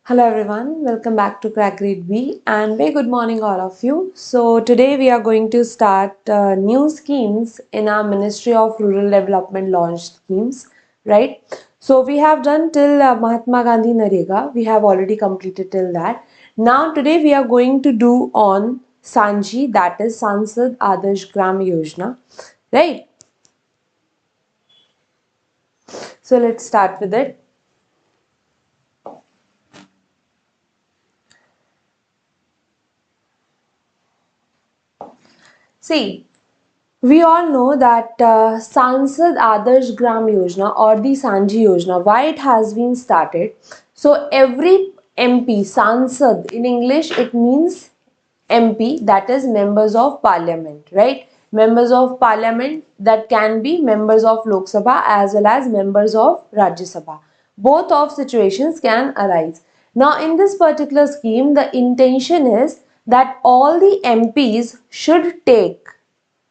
Hello everyone, welcome back to Crack Grade B and very good morning all of you. So today we are going to start new schemes in our Ministry of Rural Development launched schemes, right? So we have done till Mahatma Gandhi Narega, we have already completed till that. Now today we are going to do on Sanji, that is Sansad Adarsh Gram Yojna, right? So let's start with it. See, we all know that Sansad Adarsh Gram Yojna or the Sanji Yojna, why it has been started. So every MP, Sansad in English it means MP, that is members of parliament, right? Members of parliament that can be members of Lok Sabha as well as members of Rajya Sabha. Both of situations can arise. Now in this particular scheme, the intention is that all the MPs should take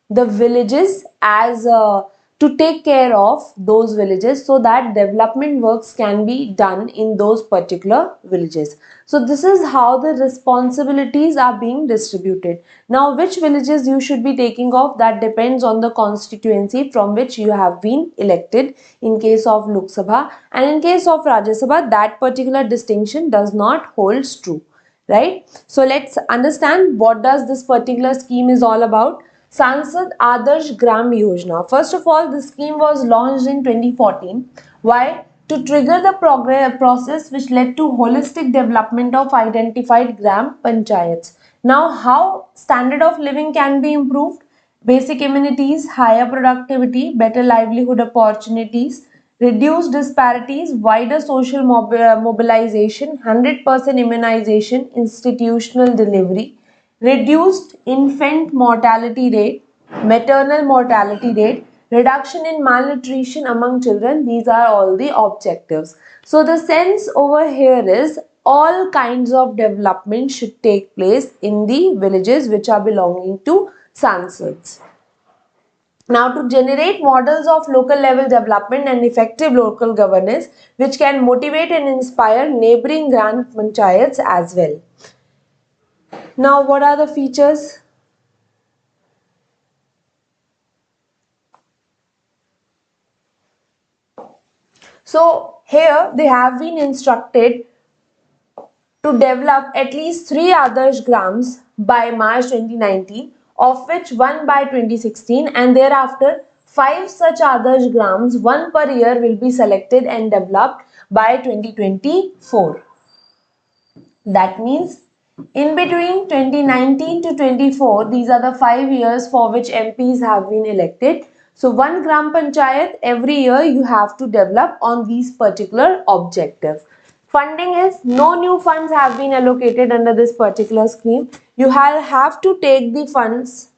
the villages as to take care of those villages so that development works can be done in those particular villages. So this is how the responsibilities are being distributed. Now which villages you should be taking off, that depends on the constituency from which you have been elected in case of Lok Sabha, and in case of Rajya Sabha that particular distinction does not hold true, right? So let's understand what does this particular scheme is all about. Sansad Adarsh Gram Yojna. First of all, the scheme was launched in 2014. Why? To trigger the process which led to holistic development of identified gram panchayats. Now, how standard of living can be improved? Basic amenities, higher productivity, better livelihood opportunities, reduced disparities, wider social mobilization, 100% immunization, institutional delivery, reduced infant mortality rate, maternal mortality rate, reduction in malnutrition among children. These are all the objectives. So the sense over here is all kinds of development should take place in the villages which are belonging to Sansads. Now, to generate models of local level development and effective local governance which can motivate and inspire neighboring grand panchayats as well. Now, what are the features? So, here they have been instructed to develop at least 3 Adarsh grams by March 2019, of which 1 by 2016, and thereafter 5 such Adarsh grams, 1 per year, will be selected and developed by 2024. That means in between 2019 to 24, these are the 5 years for which MPs have been elected. So 1 gram panchayat every year you have to develop on these particular objectives. Funding is no new funds have been allocated under this particular scheme. You have to take the funds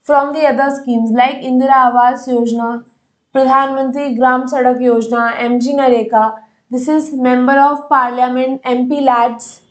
from the other schemes like Indira Awas Yojna, Pradhan Mantri Gram Sadak Yojna, MG Nareka. This is Member of Parliament, MP Lads.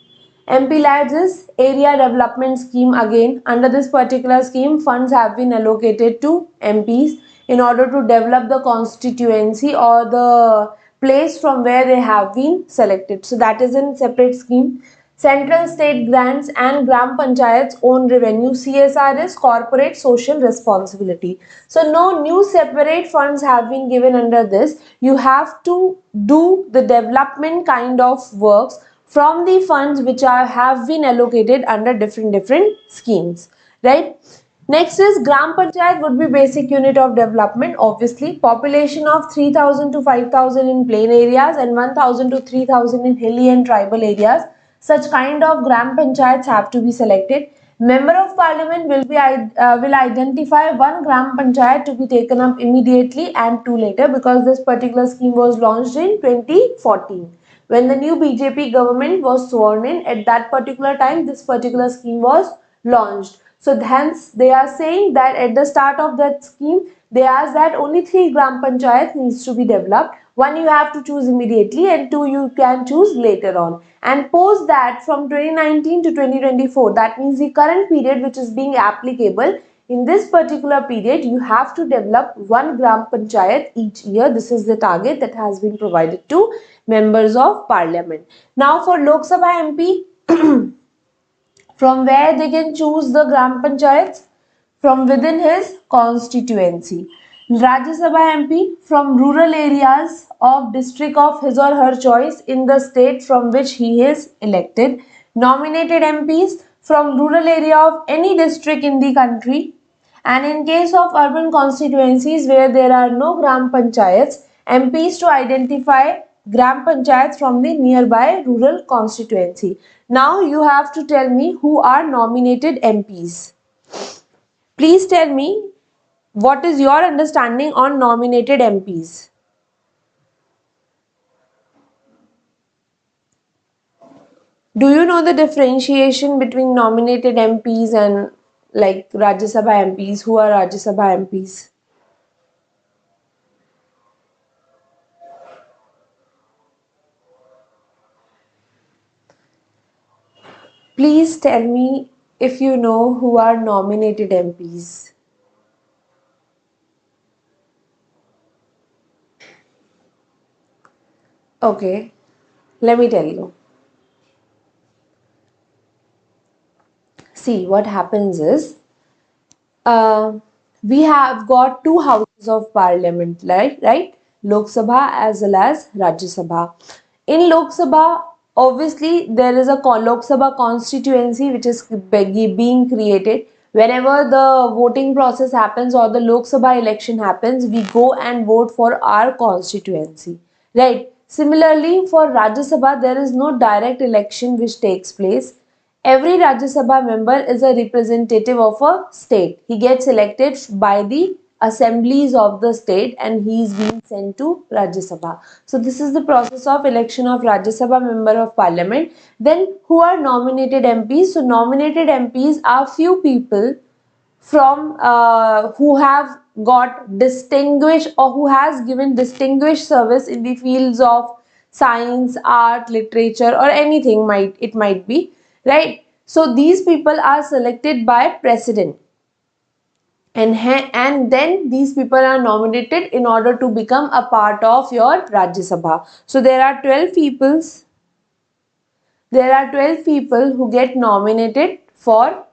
MP Lads is Area Development Scheme again. Under this particular scheme, funds have been allocated to MPs in order to develop the constituency or the place from where they have been selected. So that is a separate scheme. Central state grants and Gram Panchayat's own revenue. CSR is corporate social responsibility. So no new separate funds have been given under this. You have to do the development kind of works from the funds which have been allocated under different schemes, right? Next is Gram Panchayat would be basic unit of development. Obviously, population of 3,000 to 5,000 in plain areas and 1,000 to 3,000 in hilly and tribal areas. Such kind of Gram Panchayats have to be selected. Member of Parliament will identify 1 Gram Panchayat to be taken up immediately and 2 later, because this particular scheme was launched in 2014. When the new BJP government was sworn in, at that particular time, this particular scheme was launched. So hence, they are saying that at the start of that scheme, they asked that only 3 Gram Panchayats needs to be developed. 1 you have to choose immediately and 2 you can choose later on. And post that from 2019 to 2024, that means the current period which is being applicable, In this particular period, you have to develop 1 gram panchayat each year. This is the target that has been provided to members of parliament. Now for Lok Sabha MP, from where they can choose the gram panchayats? From within his constituency. Rajya Sabha MP from rural areas of district of his or her choice in the state from which he is elected. Nominated MPs from rural area of any district in the country. And in case of urban constituencies where there are no gram panchayats, MPs to identify gram panchayats from the nearby rural constituency. Now you have to tell me who are nominated MPs. Please tell me what is your understanding on nominated MPs. Do you know the differentiation between nominated MPs and like Rajya Sabha MPs? Who are Rajya Sabha MPs? Please tell me if you know who are nominated MPs. Okay, let me tell you. See, what happens is, we have got 2 houses of parliament, right? Lok Sabha as well as Rajya Sabha. In Lok Sabha, obviously there is a Lok Sabha constituency which is being created. Whenever the voting process happens or the Lok Sabha election happens, we go and vote for our constituency, right? Similarly, for Rajya Sabha, there is no direct election which takes place. Every Rajya Sabha member is a representative of a state. He gets elected by the assemblies of the state and he is being sent to Rajya Sabha. So this is the process of election of Rajya Sabha member of parliament. Then who are nominated MPs? So nominated MPs are few people from who have got distinguished or who has given distinguished service in the fields of science, art, literature or anything it might be, right? So these people are selected by president and then these people are nominated in order to become a part of your Rajya Sabha. So there are 12 people who get nominated for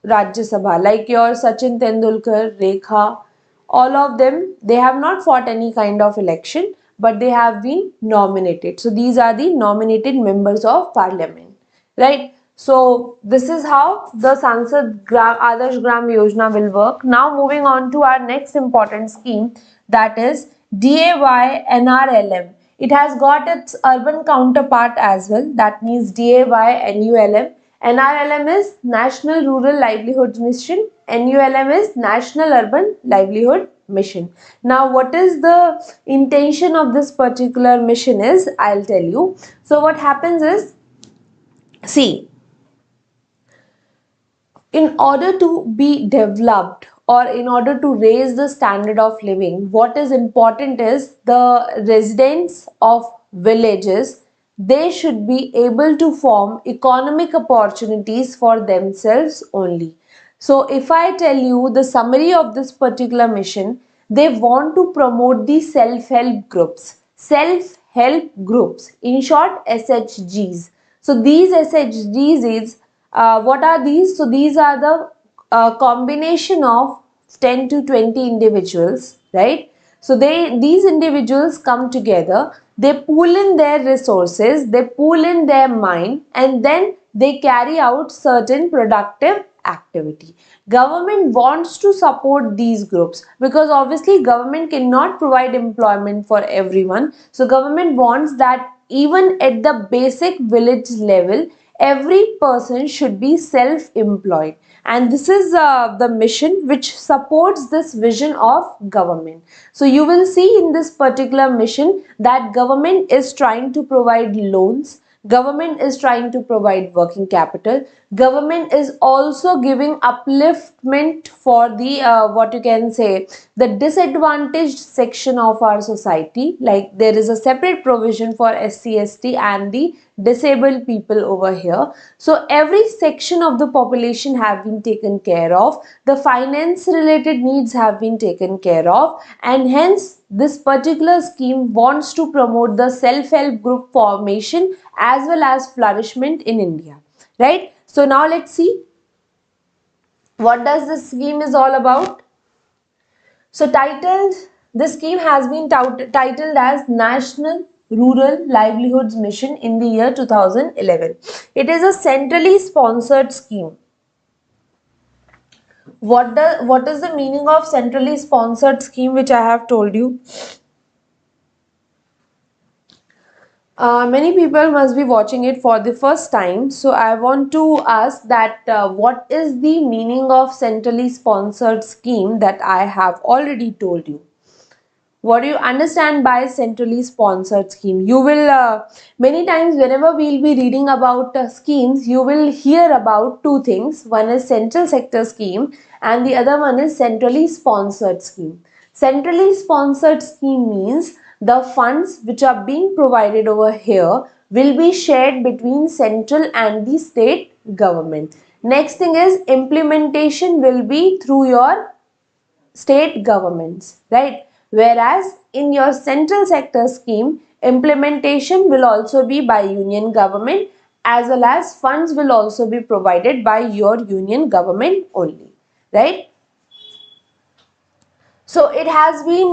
Rajya Sabha, like your Sachin Tendulkar, Rekha, all of them, they have not fought any kind of election, but they have been nominated. So these are the nominated members of parliament, right? So this is how the Sansad Adarsh Gram Yojna will work. Now moving on to our next important scheme, that is DAY NRLM. It has got its urban counterpart as well, that means DAY NULM. NRLM is National Rural Livelihood Mission, NULM is National Urban Livelihood Mission. Now what is the intention of this particular mission is, I'll tell you. So what happens is, see, in order to be developed or in order to raise the standard of living, what is important is the residents of villages, they should be able to form economic opportunities for themselves only. So if I tell you the summary of this particular mission, they want to promote the self-help groups. Self-help groups, in short SHGs. So these SHGs is, what are these? So these are the combination of 10 to 20 individuals, right? So these individuals come together, they pool in their resources, they pool in their mind, and then they carry out certain productive activity. Government wants to support these groups because obviously government cannot provide employment for everyone. So government wants that even at the basic village level, every person should be self-employed, and this is the mission which supports this vision of government. So you will see in this particular mission that government is trying to provide loans, government is trying to provide working capital, government is also giving upliftment for the what you can say, the disadvantaged section of our society, like there is a separate provision for SC/ST and the disabled people over here. So every section of the population have been taken care of. The finance related needs have been taken care of, and hence this particular scheme wants to promote the self-help group formation as well as flourishment in India, right? So now let's see what does this scheme is all about. So this scheme has been titled as National Rural Livelihoods Mission in the year 2011. It is a centrally sponsored scheme. What is the meaning of centrally sponsored scheme, which I have told you? Many people must be watching it for the first time, so I want to ask that what is the meaning of centrally sponsored scheme that I have already told you? What do you understand by centrally sponsored scheme? You will many times whenever we'll be reading about schemes, you will hear about two things. One is central sector scheme and the other one is centrally sponsored scheme. Centrally sponsored scheme means the funds which are being provided over here will be shared between central and the state government. Next thing is implementation will be through your state governments, right? Whereas in your central sector scheme, implementation will also be by union government as well as funds will also be provided by your union government only, right? So it has been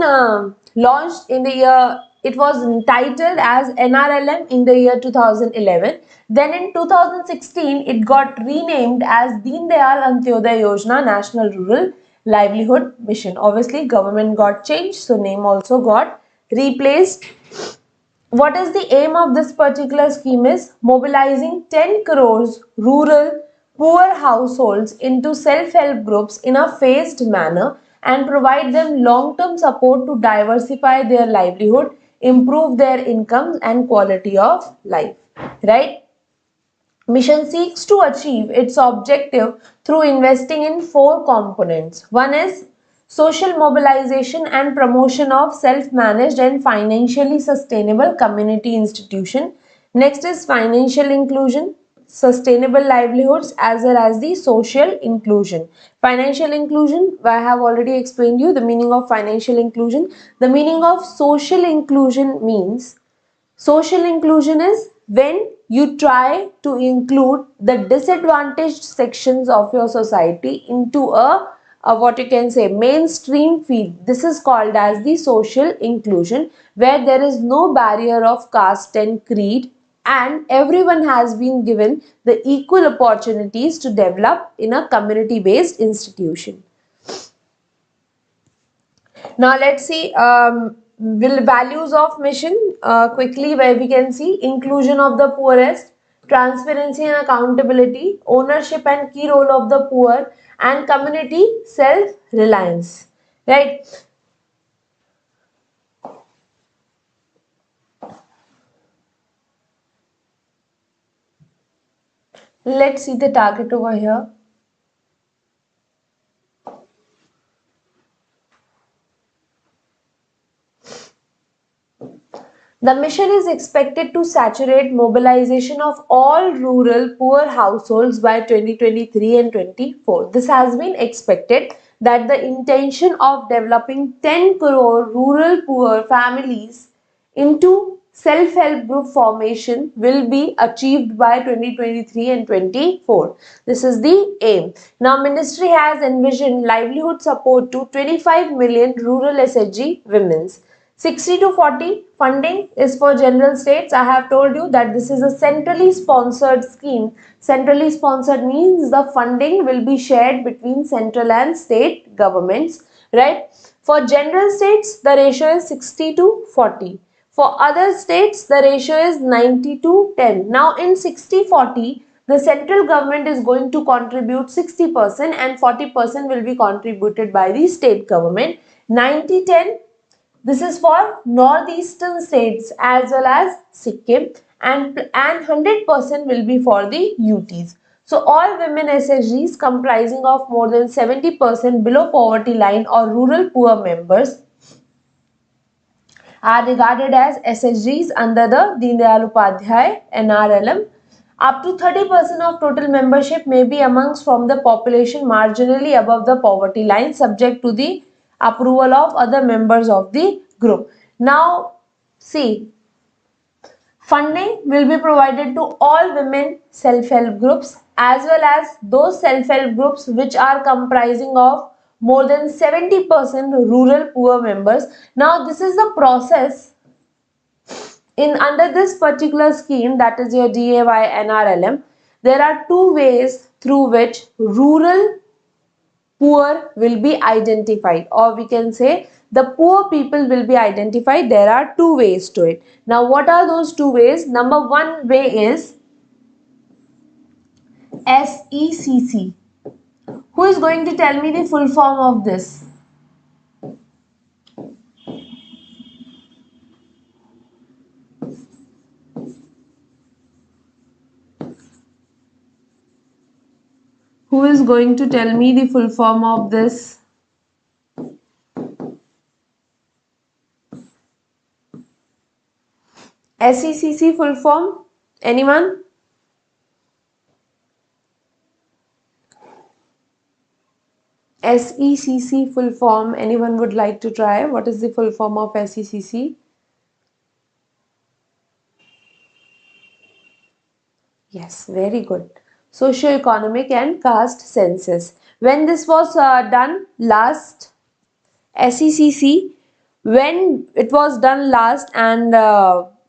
launched in the year, it was titled as NRLM in the year 2011. Then in 2016, it got renamed as Deen Dayal Antyodaya Yojna National Rural Livelihood Mission. Obviously, government got changed, so name also got replaced. What is the aim of this particular scheme is mobilizing 10 crores rural poor households into self-help groups in a phased manner and provide them long-term support to diversify their livelihood, improve their income and quality of life, right? Mission seeks to achieve its objective through investing in four components. One is social mobilization and promotion of self-managed and financially sustainable community institution. Next is financial inclusion, sustainable livelihoods as well as the social inclusion. Financial inclusion, I have already explained you the meaning of financial inclusion. The meaning of social inclusion means social inclusion is when you try to include the disadvantaged sections of your society into a what you can say mainstream field. This is called as the social inclusion, where there is no barrier of caste and creed and everyone has been given the equal opportunities to develop in a community based institution. Now let's see values of mission quickly, where we can see inclusion of the poorest, transparency and accountability, ownership and key role of the poor, and community self-reliance, right? Let's see the target over here. The mission is expected to saturate mobilization of all rural poor households by 2023 and 24. This has been expected that the intention of developing 10 crore rural poor families into self-help group formation will be achieved by 2023 and 24. This is the aim. Now, Ministry has envisioned livelihood support to 25 million rural SSG women's. 60 to 40 funding is for general states. I have told you that this is a centrally sponsored scheme. Centrally sponsored means the funding will be shared between central and state governments, right? For general states, the ratio is 60 to 40. For other states, the ratio is 90 to 10. Now in 60-40, the central government is going to contribute 60% and 40% will be contributed by the state government. 90-10, this is for northeastern states as well as Sikkim, and 100% will be for the UTs. So all women SSGs comprising of more than 70% below poverty line or rural poor members are regarded as SSGs under the Deen Dayal Upadhyay NRLM. Up to 30% of total membership may be amongst from the population marginally above the poverty line, subject to the approval of other members of the group. Now, see, funding will be provided to all women self-help groups as well as those self-help groups which are comprising of more than 70% rural poor members. Now, this is the process in under this particular scheme, that is your DAY NRLM. There are two ways through which rural poor will be identified, or we can say the poor people will be identified. There are two ways to it. Now, what are those two ways? Number one way is SECC. Who is going to tell me the full form of this? Who is going to tell me the full form of this? SECC full form? Anyone? SECC full form. Anyone would like to try? What is the full form of SECC? Yes, very good. Socio-economic and caste census. When this was done last, SECC, when it was done last and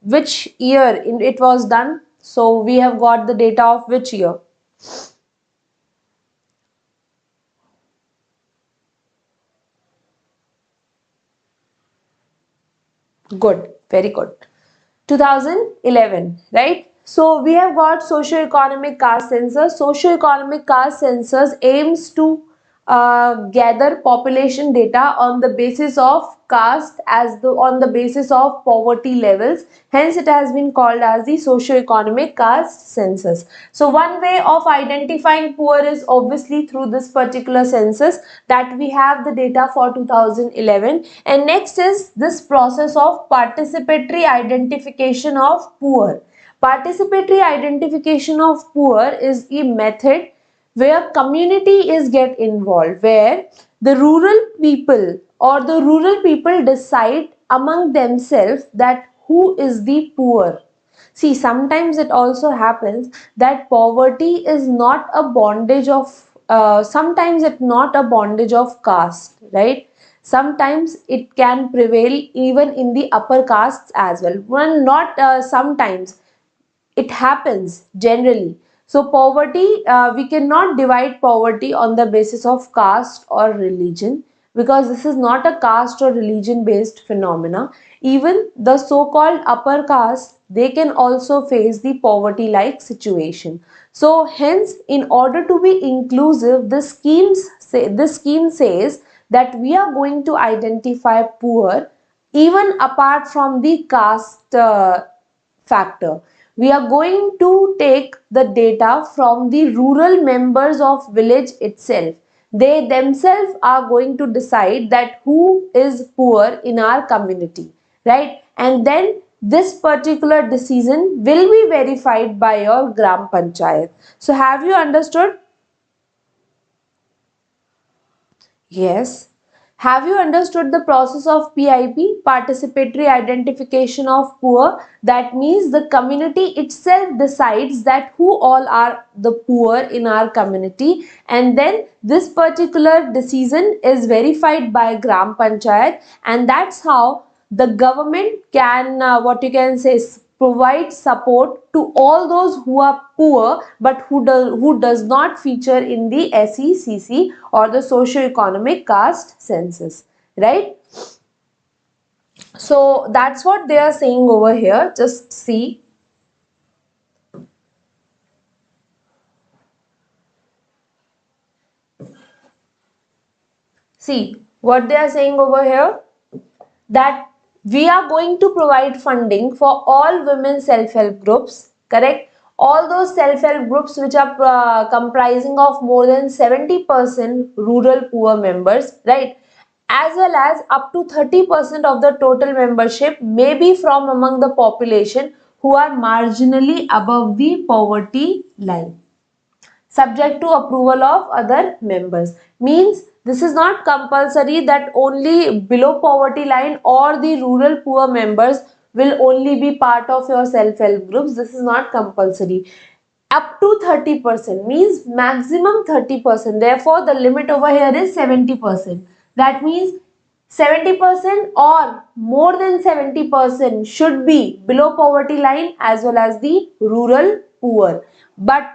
which year it was done? So we have got the data of which year? Good, very good. 2011, right? So we have got socio-economic caste census. Socio-economic caste census aims to gather population data on the basis of caste on the basis of poverty levels. Hence, it has been called as the socio-economic caste census. So one way of identifying poor is obviously through this particular census that we have the data for 2011. And next is this process of participatory identification of poor. Participatory identification of poor is a method where community is get involved, where the rural people or the rural people decide among themselves that who is the poor. See, sometimes it also happens that poverty is not a bondage of sometimes it's not a bondage of caste, right? Sometimes it can prevail even in the upper castes as well. Well, not sometimes, it happens generally. So poverty, we cannot divide poverty on the basis of caste or religion, because this is not a caste or religion based phenomena. Even the so-called upper caste, they can also face the poverty like situation. So hence, in order to be inclusive, this scheme says that we are going to identify poor even apart from the caste factor. We are going to take the data from the rural members of village itself. They themselves are going to decide that who is poor in our community, right? And then this particular decision will be verified by your Gram Panchayat. So have you understood? Yes. Have you understood the process of PIP, participatory identification of poor? That means the community itself decides that who all are the poor in our community, and then this particular decision is verified by Gram Panchayat, and that's how the government can what you can say provide support to all those who are poor but who does not feature in the SECC or the socio-economic caste census, right? So that's what they are saying over here. Just see. See what they are saying over here, that we are going to provide funding for all women self-help groups, correct? All those self-help groups which are comprising of more than 70% rural poor members, right? as well as up to 30% of the total membership may be from among the population who are marginally above the poverty line, subject to approval of other members. Means this is not compulsory that only below poverty line or the rural poor members will only be part of your self-help groups. This is not compulsory. Up to 30% means maximum 30%. Therefore, the limit over here is 70%. That means 70% or more than 70% should be below poverty line as well as the rural poor. But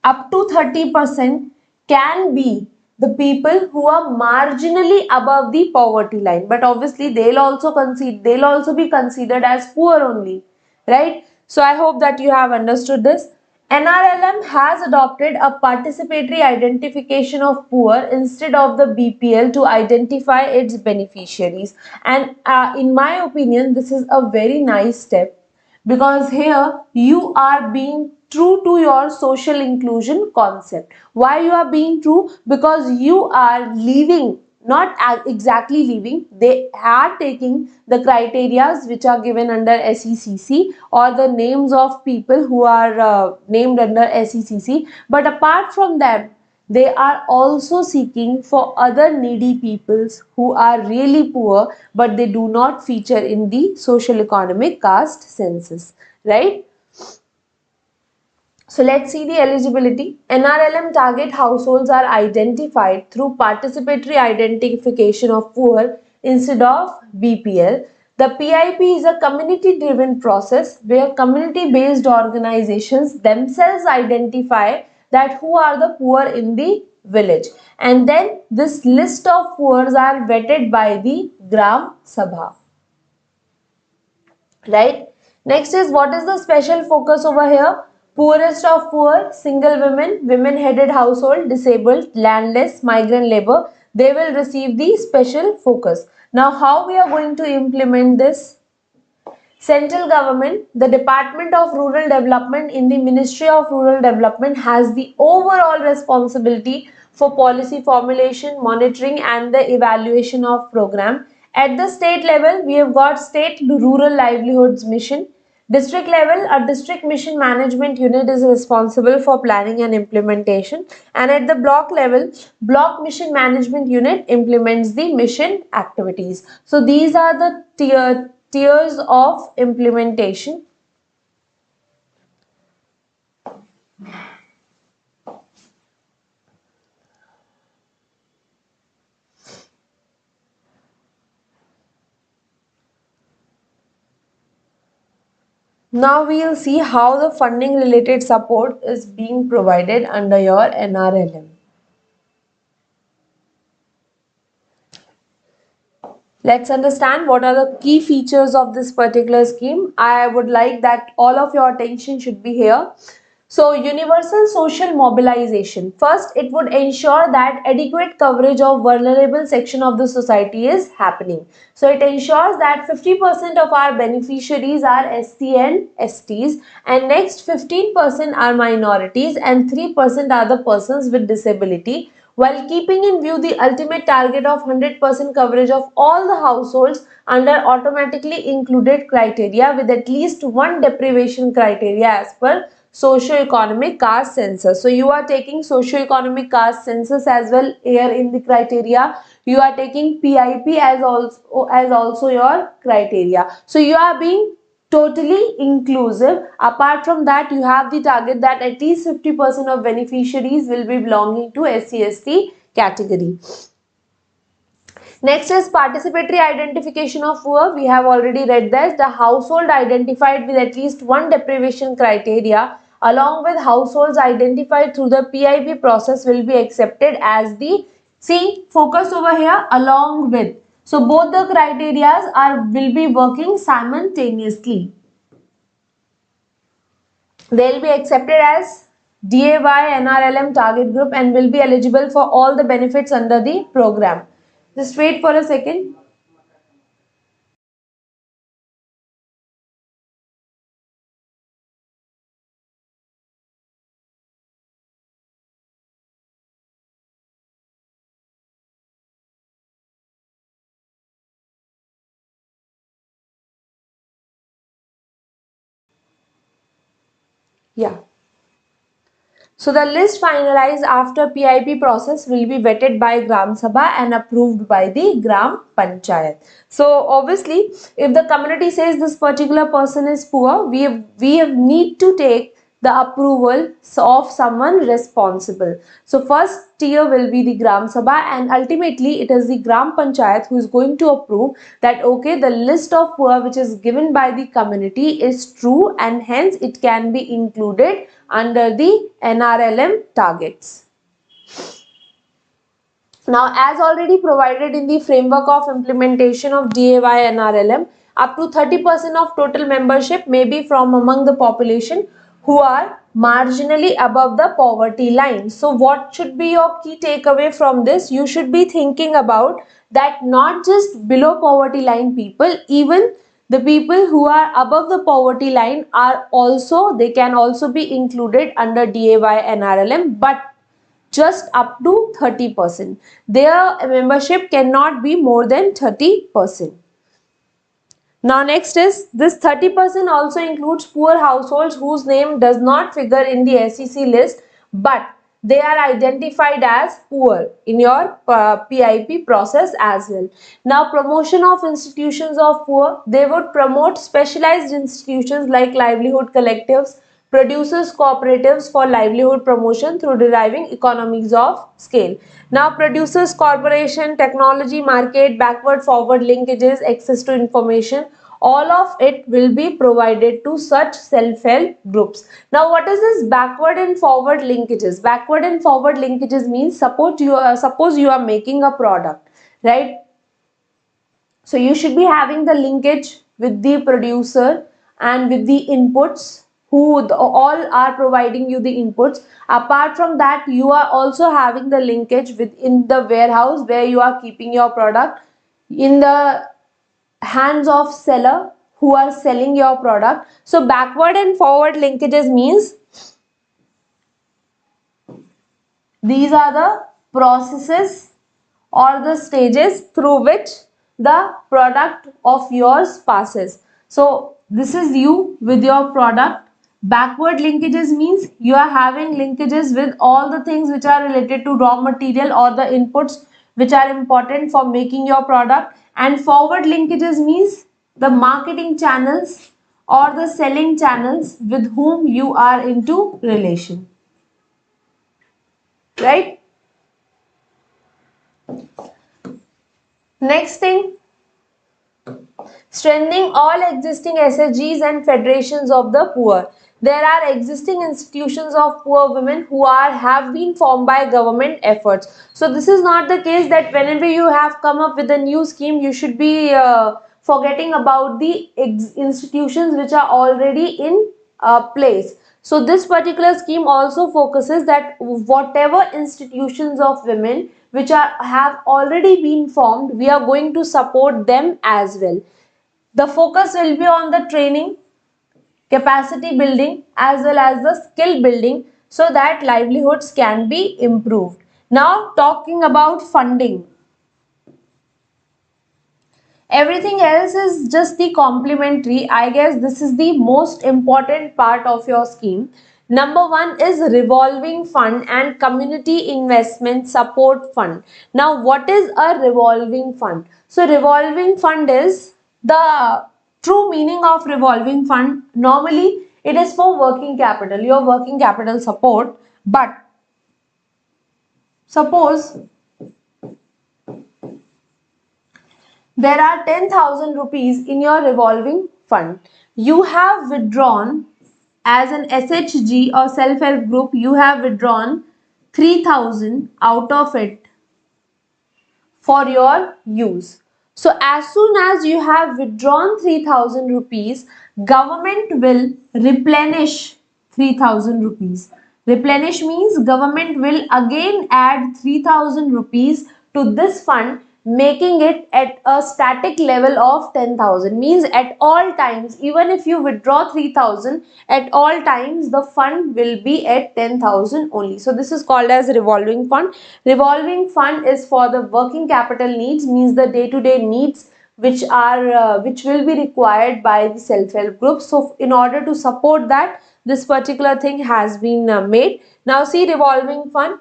up to 30% can be the people who are marginally above the poverty line, but obviously they'll also be considered as poor only, right? So I hope that you have understood this. NRLM has adopted a participatory identification of poor instead of the BPL to identify its beneficiaries, and in my opinion this is a very nice step, because here you are being true to your social inclusion concept. Why you are being true? Because you are leaving, not exactly leaving, they are taking the criterias which are given under SECC or the names of people who are named under SECC, but apart from that they are also seeking for other needy peoples who are really poor but they do not feature in the social economic caste census, right? So let's see the eligibility. NRLM target households are identified through participatory identification of poor instead of BPL. The PIP is a community driven process where community based organizations themselves identify that who are the poor in the village, and then this list of poors are vetted by the Gram Sabha, right? Next is, what is the special focus over here? Poorest of poor, single women, women headed household, disabled, landless, migrant labor, they will receive the special focus. Now how we are going to implement this? Central government, the Department of Rural Development in the Ministry of Rural Development has the overall responsibility for policy formulation, monitoring and the evaluation of program. At the state level, we have got State Rural Livelihoods Mission. District level, a district mission management unit is responsible for planning and implementation, and at the block level, block mission management unit implements the mission activities. So these are the tiers of implementation. Now we will see how the funding related support is being provided under your NRLM. Let's understand what are the key features of this particular scheme. I would like that all of your attention should be here. So, universal social mobilization. First, it would ensure that adequate coverage of vulnerable section of the society is happening. So, it ensures that 50% of our beneficiaries are SC and STs, and next 15% are minorities and 3% are the persons with disability, while keeping in view the ultimate target of 100% coverage of all the households under automatically included criteria with at least one deprivation criteria as per socio-economic caste census. So you are taking socio-economic caste census as well here in the criteria. You are taking PIP as also your criteria. So you are being totally inclusive. Apart from that, you have the target that at least 50% of beneficiaries will be belonging to SC/ST category. Next is participatory identification of poor. We have already read this. The household identified with at least one deprivation criteria along with households identified through the PIP process will be accepted as the, see, focus over here, along with. So both the criteria will be working simultaneously. They will be accepted as DAY NRLM target group and will be eligible for all the benefits under the program. Just wait for a second. Yeah. So the list finalized after PIP process will be vetted by Gram Sabha and approved by the Gram Panchayat. So obviously, if the community says this particular person is poor, we need to take the approval of someone responsible. So first tier will be the Gram Sabha, and ultimately it is the Gram Panchayat who is going to approve that okay, the list of poor which is given by the community is true and hence it can be included under the NRLM targets. Now, as already provided in the framework of implementation of DAY NRLM, up to 30% of total membership may be from among the population who are marginally above the poverty line. So, what should be your key takeaway from this? You should be thinking about that not just below poverty line people, even the people who are above the poverty line are also, they can also be included under DAY NRLM, but just up to 30%. Their membership cannot be more than 30%. Now next is this 30% also includes poor households whose name does not figure in the SEC list, but they are identified as poor in your PIP process as well. Now promotion of institutions of poor, they would promote specialized institutions like livelihood collectives, producers cooperatives for livelihood promotion through deriving economies of scale. Now producers corporation, technology market, backward forward linkages, access to information, all of it will be provided to such self-help groups. Now what is this backward and forward linkages? Backward and forward linkages means suppose you are making a product, right? So you should be having the linkage with the producer and with the inputs who all are providing you the inputs. Apart from that, you are also having the linkage within the warehouse where you are keeping your product, in the hands of seller who are selling your product. So backward and forward linkages means these are the processes or the stages through which the product of yours passes. So this is you with your product. Backward linkages means you are having linkages with all the things which are related to raw material or the inputs which are important for making your product. And forward linkages means the marketing channels or the selling channels with whom you are into relation. Right? Next thing, strengthening all existing SSGs and federations of the poor. There are existing institutions of poor women who have been formed by government efforts. So this is not the case that whenever you have come up with a new scheme, you should be forgetting about the institutions which are already in place. So this particular scheme also focuses that whatever institutions of women which have already been formed, we are going to support them as well. The focus will be on the training, capacity building as well as the skill building so that livelihoods can be improved. Now talking about funding. Everything else is just the complementary. I guess this is the most important part of your scheme. Number one is revolving fund and community investment support fund. Now, what is a revolving fund? So, revolving fund is the true meaning of revolving fund. Normally, it is for working capital, your working capital support. But suppose there are 10,000 rupees in your revolving fund. You have withdrawn as an SHG or self-help group, you have withdrawn 3,000 out of it for your use. So as soon as you have withdrawn 3,000 rupees, government will replenish 3,000 rupees. Replenish means government will again add 3,000 rupees to this fund, making it at a static level of 10,000. Means at all times, even if you withdraw 3,000, at all times the fund will be at 10,000 only. So this is called as revolving fund. Revolving fund is for the working capital needs, means the day-to-day needs which will be required by the self-help group. So in order to support that, this particular thing has been made. Now see revolving fund.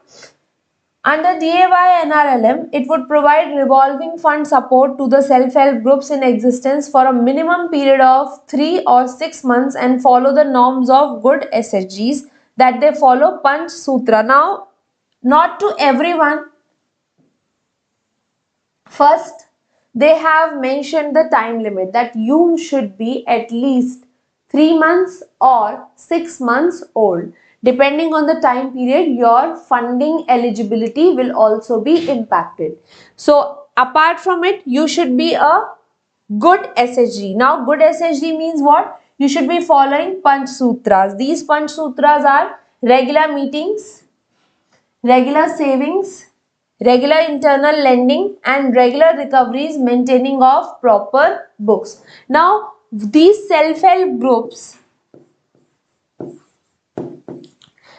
Under DAY NRLM, it would provide revolving fund support to the self-help groups in existence for a minimum period of 3 or 6 months and follow the norms of good SSGs, that they follow Panch Sutra. Now, not to everyone. First, they have mentioned the time limit that you should be at least 3 months or 6 months old. Depending on the time period, your funding eligibility will also be impacted. So, apart from it, you should be a good SSG. Now, good SSG means what? You should be following Panch Sutras. These Panch Sutras are regular meetings, regular savings, regular internal lending, and regular recoveries, maintaining of proper books. Now, these self-help groups,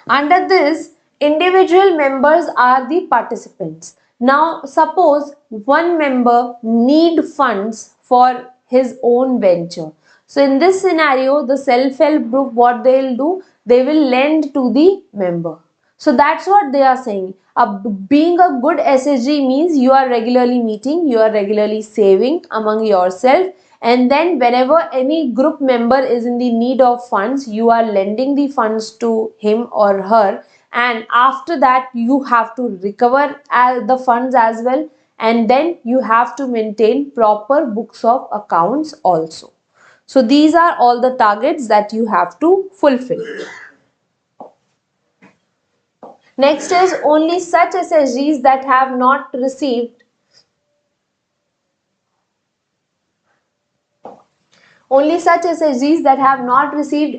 under this, individual members are the participants. Now, suppose one member need funds for his own venture. So, in this scenario, the self-help group, what they will do? They will lend to the member. So, that's what they are saying. Being a good SSG means you are regularly meeting, you are regularly saving among yourself, and then whenever any group member is in the need of funds, you are lending the funds to him or her, and after that you have to recover the funds as well, and then you have to maintain proper books of accounts also. So these are all the targets that you have to fulfill. Next is only such SSGs that have not received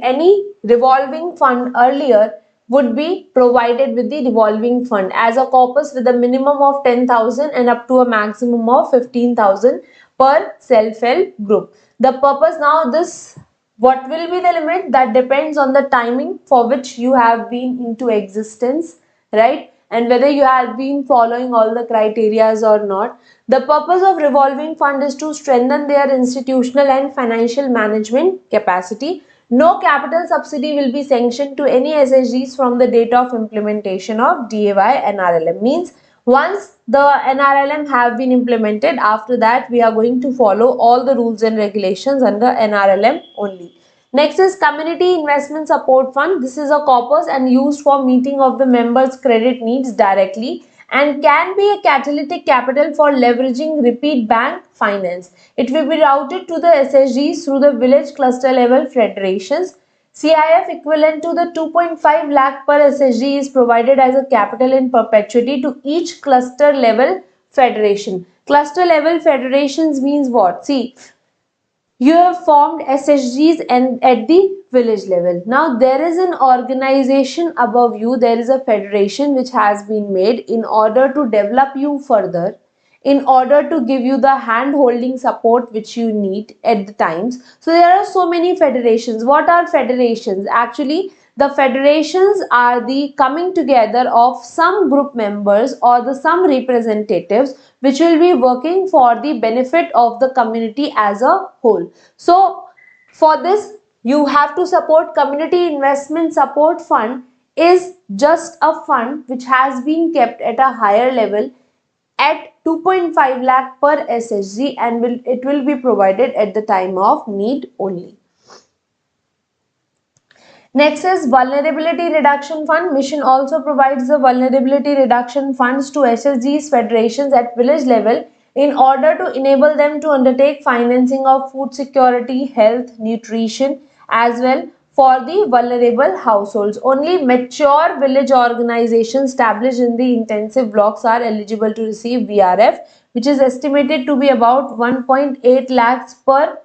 any revolving fund earlier would be provided with the revolving fund as a corpus with a minimum of 10,000 and up to a maximum of 15,000 per self-help group. The purpose, now this, what will be the limit? That depends on the timing for which you have been into existence, right? And whether you have been following all the criterias or not. The purpose of revolving fund is to strengthen their institutional and financial management capacity. No capital subsidy will be sanctioned to any SSGs from the date of implementation of DAY NRLM. Means once the NRLM have been implemented, after that we are going to follow all the rules and regulations under NRLM only. Next is Community Investment Support Fund. This is a corpus and used for meeting of the members' credit needs directly and can be a catalytic capital for leveraging repeat bank finance. It will be routed to the SSGs through the village cluster level federations. CIF equivalent to the 2.5 lakh per SSG is provided as a capital in perpetuity to each cluster level federation. Cluster level federations means what? See, you have formed SSGs and at the village level. Now there is an organization above you, there is a federation which has been made in order to develop you further, in order to give you the hand holding support which you need at the times. So there are so many federations. What are federations? Actually, the federations are the coming together of some group members or the some representatives which will be working for the benefit of the community as a whole. So for this, you have to support Community Investment Support Fund is just a fund which has been kept at a higher level at 2.5 lakh per SSG and it will be provided at the time of need only. Next is Vulnerability Reduction Fund. Mission also provides the vulnerability reduction funds to SSGs federations at village level in order to enable them to undertake financing of food security, health, nutrition as well for the vulnerable households. Only mature village organizations established in the intensive blocks are eligible to receive VRF, which is estimated to be about 1.8 lakhs per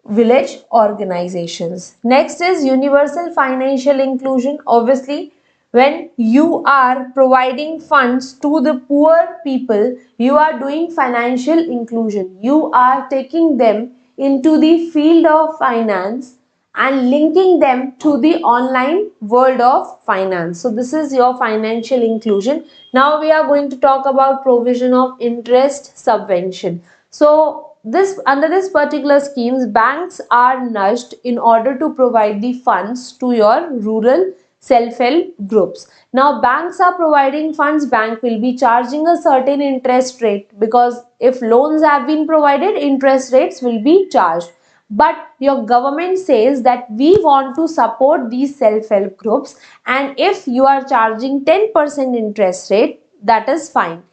village organizations. Next is universal financial inclusion. Obviously, when you are providing funds to the poor people, you are doing financial inclusion. You are taking them into the field of finance and linking them to the online world of finance. So this is your financial inclusion. Now we are going to talk about provision of interest subvention. So this under this particular schemes, banks are nudged in order to provide the funds to your rural self-help groups. Now banks are providing funds, bank will be charging a certain interest rate, because if loans have been provided, interest rates will be charged. But your government says that we want to support these self-help groups, and if you are charging 10% interest rate, that is fine.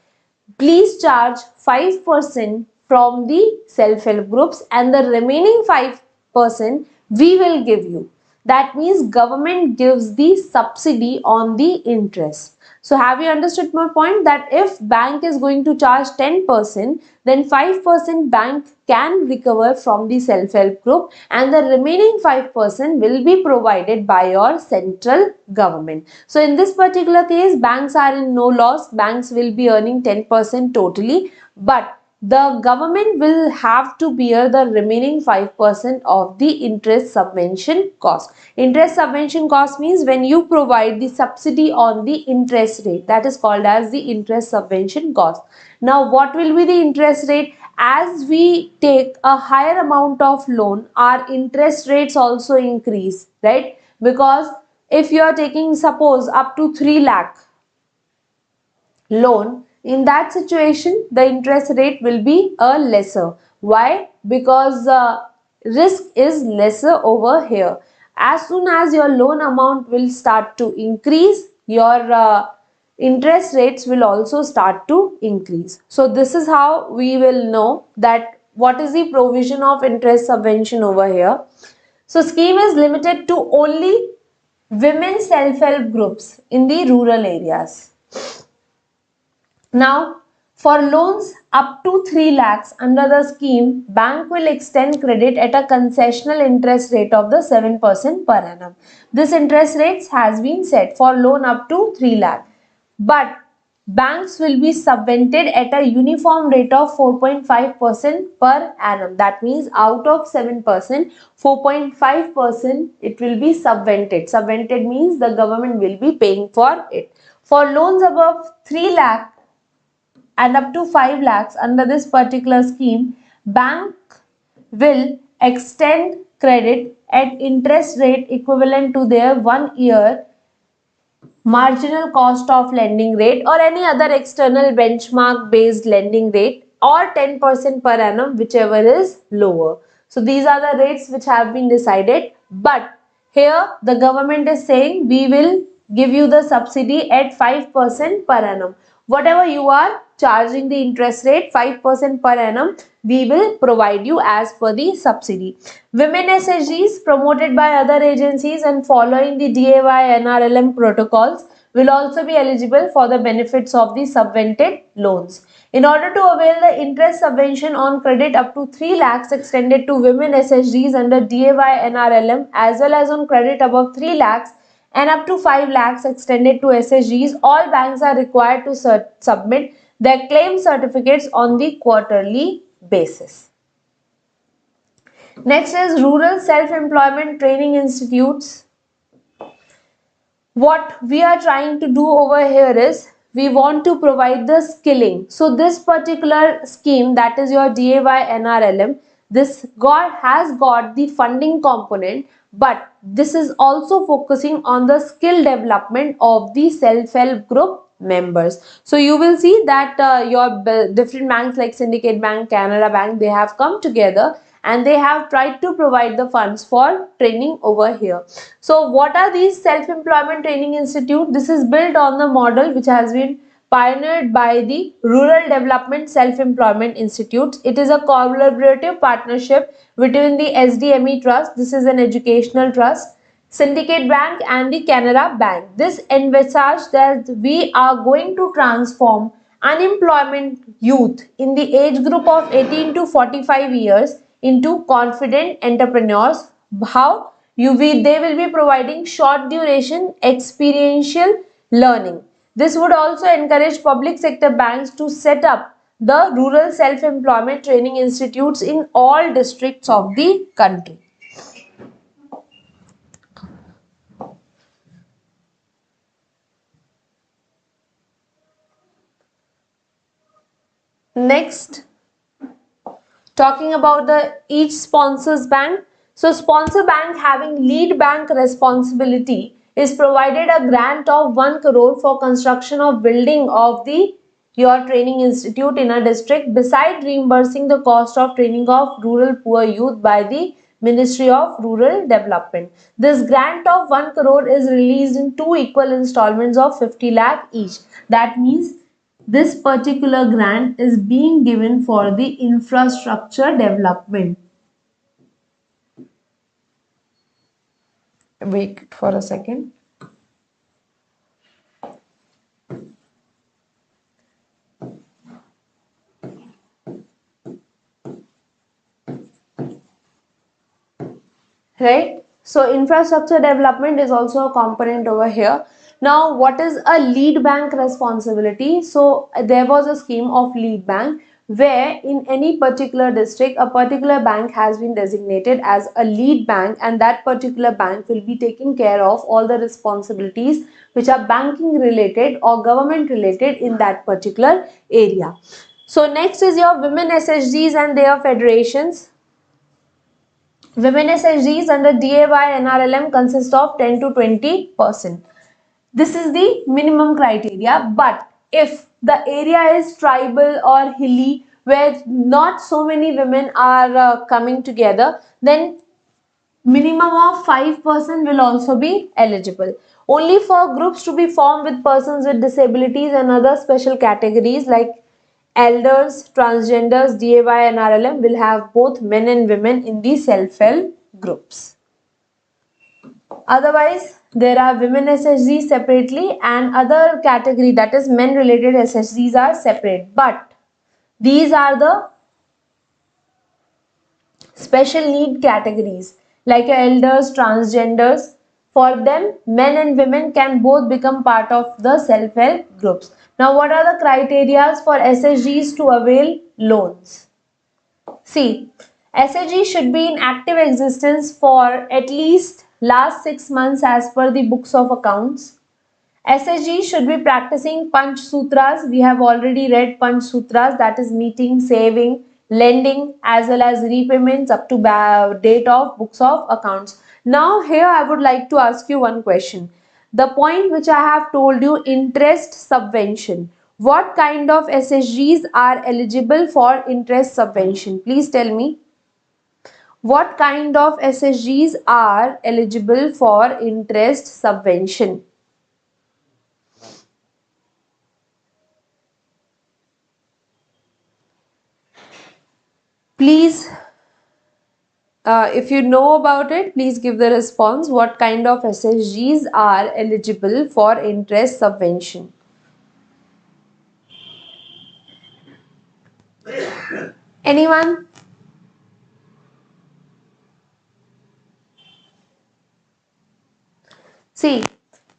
Please charge 5% from the self-help groups, and the remaining 5% we will give you. That means government gives the subsidy on the interest. So have you understood my point, that if bank is going to charge 10%, then 5% bank can recover from the self-help group, and the remaining 5% will be provided by your central government. So in this particular case, banks are in no loss. Banks will be earning 10% totally, but the government will have to bear the remaining 5% of the interest subvention cost. Interest subvention cost means when you provide the subsidy on the interest rate, that is called as the interest subvention cost. Now what will be the interest rate? As we take a higher amount of loan, our interest rates also increase, right? Because if you are taking, suppose, up to 3 lakh loan, in that situation the interest rate will be a lesser. Why? Because risk is lesser over here. As soon as your loan amount will start to increase, your interest rates will also start to increase. So this is how we will know that what is the provision of interest subvention over here. So scheme is limited to only women self-help groups in the rural areas. Now, for loans up to 3 lakhs under the scheme, bank will extend credit at a concessional interest rate of the 7% per annum. This interest rate has been set for loan up to 3 lakh. But banks will be subvented at a uniform rate of 4.5% per annum. That means out of 7%, 4.5% it will be subvented. Subvented means the government will be paying for it. For loans above 3 lakh and up to 5 lakhs under this particular scheme, bank will extend credit at interest rate equivalent to their 1 year marginal cost of lending rate or any other external benchmark based lending rate, or 10% per annum, whichever is lower. So these are the rates which have been decided, but here the government is saying we will give you the subsidy at 5% per annum. Whatever you are charging the interest rate 5% per annum, we will provide you as per the subsidy. Women SSGs promoted by other agencies and following the DAY NRLM protocols will also be eligible for the benefits of the subvented loans. In order to avail the interest subvention on credit up to 3 lakhs extended to women SSGs under DAY NRLM, as well as on credit above 3 lakhs and up to 5 lakhs extended to SSGs, all banks are required to submit their claim certificates on the quarterly basis. Next is Rural Self-Employment Training Institutes. What we are trying to do over here is we want to provide the skilling. So this particular scheme, that is your DAY NRLM, this has got the funding component, but this is also focusing on the skill development of the self-help group members. So you will see that your different banks like Syndicate Bank, Canara Bank, they have come together and they have tried to provide the funds for training over here. So what are these self-employment training institute? This is built on the model which has been pioneered by the Rural Development Self-Employment Institutes. It is a collaborative partnership between the SDME Trust, this is an educational trust, Syndicate Bank and the Canara Bank. This envisages that we are going to transform unemployment youth in the age group of 18 to 45 years into confident entrepreneurs. How? They will be providing short duration experiential learning. This would also encourage public sector banks to set up the rural self-employment training institutes in all districts of the country. Next, Talking about the each sponsors bank. So sponsor bank having lead bank responsibility is provided a grant of 1 crore for construction of building of the your training institute in a district, beside reimbursing the cost of training of rural poor youth by the Ministry of Rural Development. This grant of 1 crore is released in two equal installments of 50 lakh each. That means this particular grant is being given for the infrastructure development. Wait for a second. Right? So infrastructure development is also a component over here. Now, what is a lead bank responsibility? So there was a scheme of lead bank where in any particular district, a particular bank has been designated as a lead bank, and that particular bank will be taking care of all the responsibilities which are banking related or government related in that particular area. So next is your women SSGs and their federations. Women SSGs under DA by NRLM consist of 10 to 20%. This is the minimum criteria, but if the area is tribal or hilly where not so many women are coming together, then minimum of 5% will also be eligible. Only for groups to be formed with persons with disabilities and other special categories like elders, transgenders, DAY and RLM will have both men and women in the self-help groups. Otherwise, there are women SSGs separately and other category, that is men related SSGs, are separate. But these are the special need categories like elders, transgenders. For them, men and women can both become part of the self-help groups. Now, what are the criteria for SSGs to avail loans? See, SSG should be in active existence for at least last 6 months as per the books of accounts. SSG should be practicing Panch Sutras. We have already read Panch Sutras, that is meeting, saving, lending as well as repayments up to date of books of accounts. Now here I would like to ask you one question. The point which I have told you, interest subvention. What kind of SSGs are eligible for interest subvention? Please tell me. What kind of SSGs are eligible for interest subvention? Please, if you know about it, please give the response. What kind of SSGs are eligible for interest subvention? Anyone? See,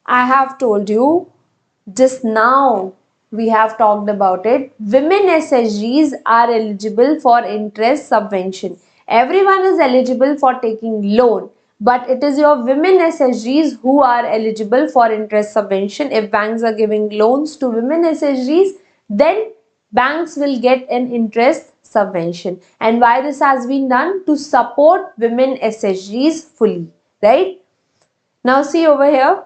I have told you just now, we have talked about it. Women SSGs are eligible for interest subvention. Everyone is eligible for taking loan, but it is your women SSGs who are eligible for interest subvention. If banks are giving loans to women SSGs, then banks will get an interest subvention. And why this has been done? To support women SSGs fully, right? Now see over here.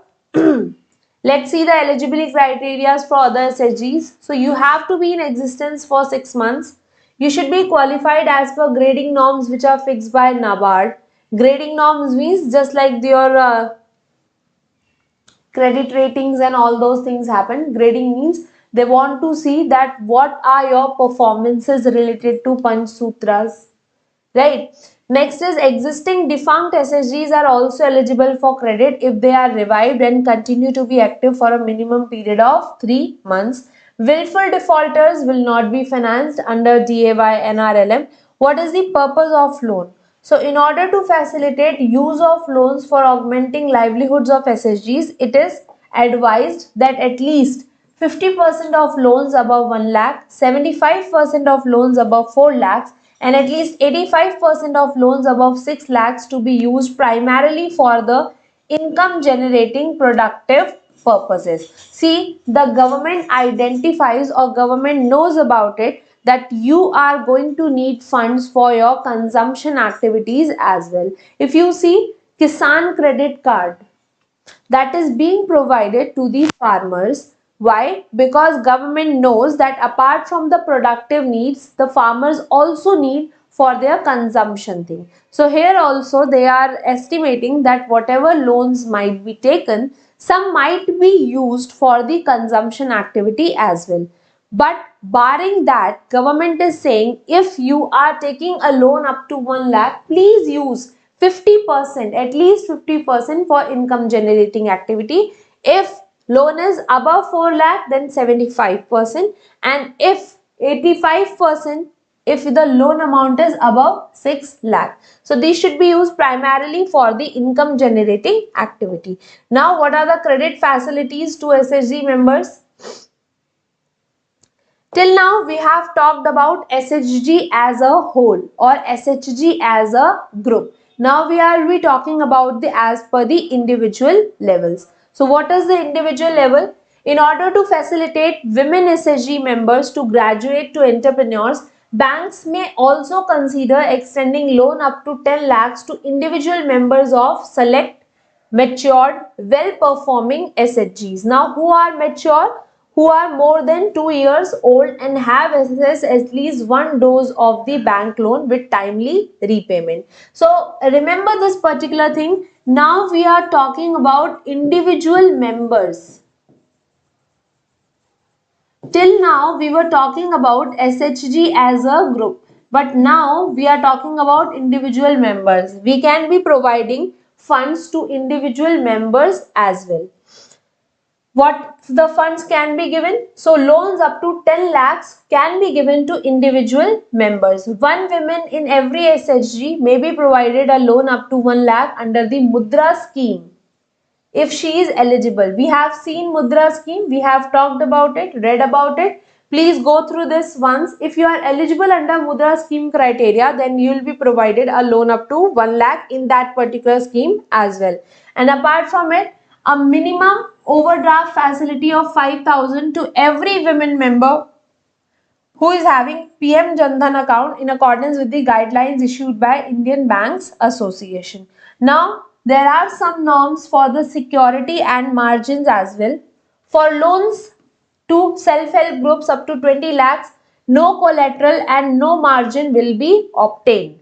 Let's see the eligibility criteria for other SSGs. So you have to be in existence for 6 months. You should be qualified as per grading norms which are fixed by NABARD. Grading norms means just like your credit ratings and all those things happen. Grading means they want to see that what are your performances related to Panch Sutras, right? Next is existing defunct SSGs are also eligible for credit if they are revived and continue to be active for a minimum period of 3 months. Willful defaulters will not be financed under DAY NRLM. What is the purpose of loan? So in order to facilitate use of loans for augmenting livelihoods of SSGs, it is advised that at least 50% of loans above 1 lakh, 75% of loans above 4 lakhs, and at least 85% of loans above 6 lakhs to be used primarily for the income generating productive purposes. See, the government identifies or government knows about it that you are going to need funds for your consumption activities as well. If you see Kisan credit card, that is being provided to the farmers. Why? Because government knows that apart from the productive needs, the farmers also need for their consumption thing. So here also they are estimating that whatever loans might be taken, some might be used for the consumption activity as well. But barring that, government is saying if you are taking a loan up to 1 lakh, please use 50%, at least 50% for income generating activity. If loan is above 4 lakh, then 75%, and if 85%, if the loan amount is above 6 lakh. So these should be used primarily for the income generating activity. Now, what are the credit facilities to SSG members? Till now, we have talked about SSG as a whole or SSG as a group. Now we are talking about the as per the individual levels. So what is the individual level? In order to facilitate women SSG members to graduate to entrepreneurs, banks may also consider extending loan up to 10 lakhs to individual members of select matured, well-performing SHGs. Now, who are mature? Who are more than 2 years old and have assessed at least one dose of the bank loan with timely repayment. So, remember this particular thing. Now, we are talking about individual members. Till now, we were talking about SHG as a group. But now, we are talking about individual members. We can be providing funds to individual members as well. What the funds can be given? So loans up to 10 lakhs can be given to individual members. One woman in every SHG may be provided a loan up to 1 lakh under the Mudra scheme if she is eligible. We have seen Mudra scheme, we have talked about it, read about it. Please go through this once. If you are eligible under Mudra scheme criteria, then you will be provided a loan up to 1 lakh in that particular scheme as well. And apart from it, a minimum overdraft facility of 5,000 to every women member who is having PM Jandhan account in accordance with the guidelines issued by Indian Banks Association. Now, there are some norms for the security and margins as well. For loans to self-help groups up to 20 lakhs, no collateral and no margin will be obtained.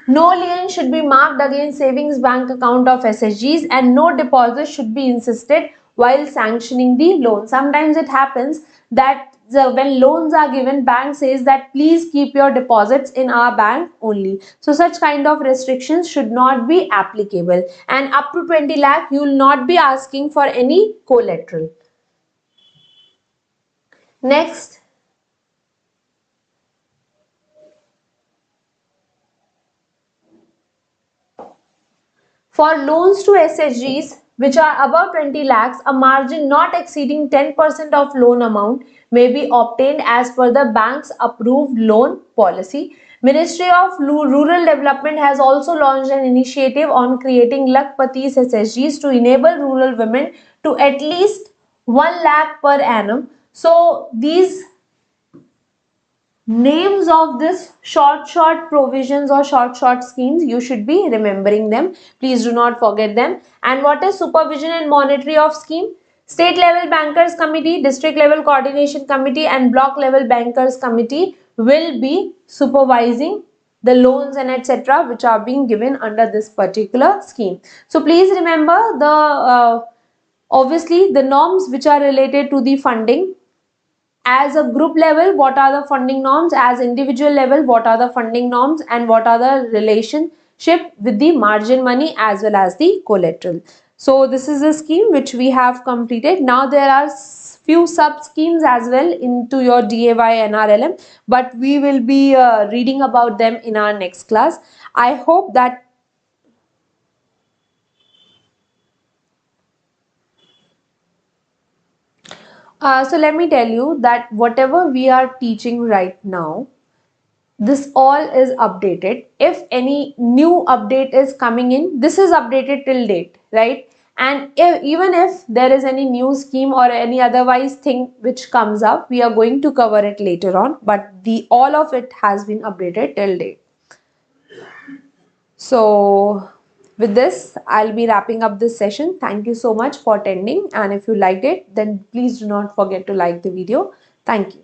No lien should be marked against savings bank account of SSGs and no deposit should be insisted while sanctioning the loan. Sometimes it happens that when loans are given, bank says that please keep your deposits in our bank only. So such kind of restrictions should not be applicable, and up to 20 lakh you will not be asking for any collateral. Next, for loans to SSGs which are above 20 lakhs, a margin not exceeding 10% of loan amount may be obtained as per the bank's approved loan policy. Ministry of Rural Development has also launched an initiative on creating Lakhpati's SSGs to enable rural women to at least 1 lakh per annum. So these names of this short provisions or short schemes, you should be remembering them. Please do not forget them. And what is supervision and monitoring of scheme? State level bankers committee, district level coordination committee and block level bankers committee will be supervising the loans and etc. which are being given under this particular scheme. So please remember the obviously the norms which are related to the funding. As a group level, what are the funding norms? As individual level, what are the funding norms and what are the relationship with the margin money as well as the collateral? So this is the scheme which we have completed. Now there are few sub schemes as well into your DAY NRLM, but we will be reading about them in our next class. I hope that so let me tell you that whatever we are teaching right now, this all is updated. If any new update is coming in, this is updated till date, right? And even if there is any new scheme or any otherwise thing which comes up, we are going to cover it later on, but all of it has been updated till date. So with this, I'll be wrapping up this session. Thank you so much for attending, and if you liked it, then please do not forget to like the video. Thank you.